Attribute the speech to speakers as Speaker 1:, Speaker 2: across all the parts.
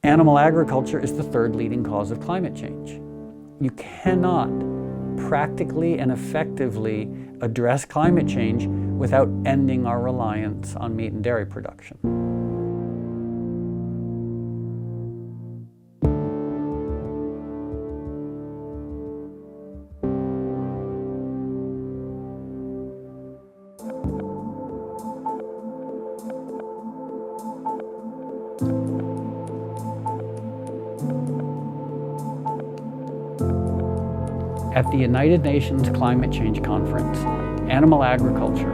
Speaker 1: Animal agriculture is the third leading cause of climate change. You cannot practically and effectively address climate change without ending our reliance on meat and dairy production. At the United Nations Climate Change Conference, animal agriculture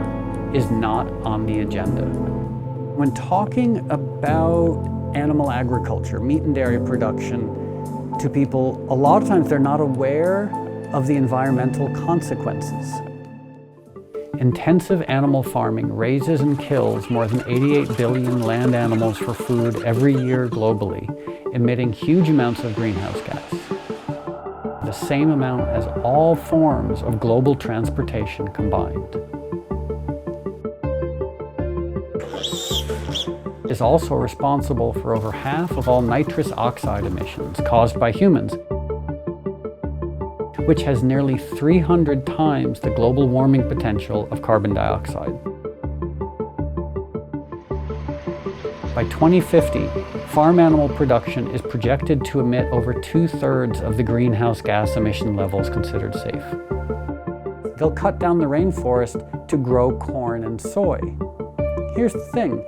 Speaker 1: is not on the agenda. When talking about animal agriculture, meat and dairy production, to people, a lot of times they're not aware of the environmental consequences. Intensive animal farming raises and kills more than 88 billion land animals for food every year globally, emitting huge amounts of greenhouse gas. The same amount as all forms of global transportation combined. Is also responsible for over half of all nitrous oxide emissions caused by humans, which has nearly 300 times the global warming potential of carbon dioxide. By 2050, farm animal production is projected to emit over 2/3 of the greenhouse gas emission levels considered safe. They'll cut down the rainforest to grow corn and soy. Here's the thing,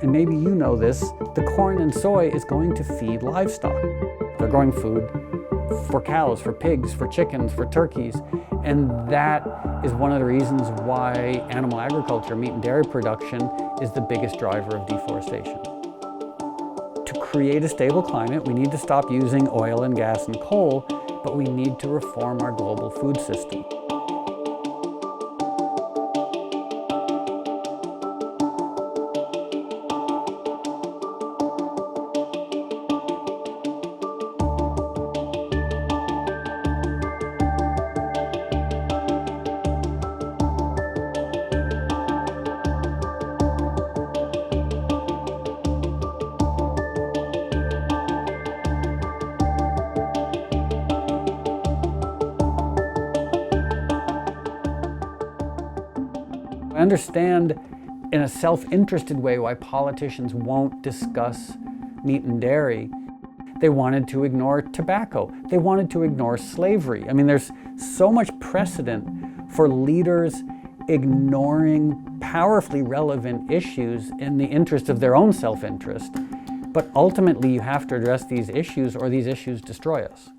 Speaker 1: and maybe you know this, the corn and soy is going to feed livestock. They're growing food for cows, for pigs, for chickens, for turkeys, and that is one of the reasons why animal agriculture, meat and dairy production, is the biggest driver of deforestation. To create a stable climate, we need to stop using oil and gas and coal, but we need to reform our global food system. I understand in a self-interested way why politicians won't discuss meat and dairy. They wanted to ignore tobacco. They wanted to ignore slavery. I mean, there's so much precedent for leaders ignoring powerfully relevant issues in the interest of their own self-interest. But ultimately, you have to address these issues or these issues destroy us.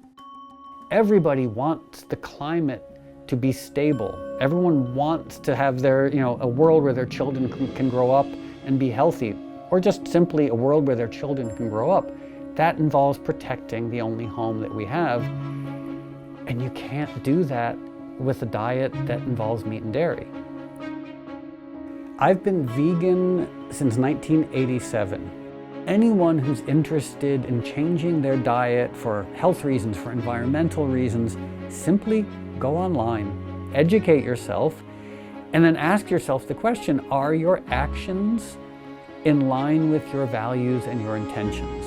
Speaker 1: Everybody wants the climate to be stable. Everyone wants to have a world where their children can grow up and be healthy, or just simply a world where their children can grow up. That involves protecting the only home that we have, and you can't do that with a diet that involves meat and dairy. I've been vegan since 1987. Anyone who's interested in changing their diet for health reasons, for environmental reasons, simply go online, educate yourself, and then ask yourself the question, are your actions in line with your values and your intentions?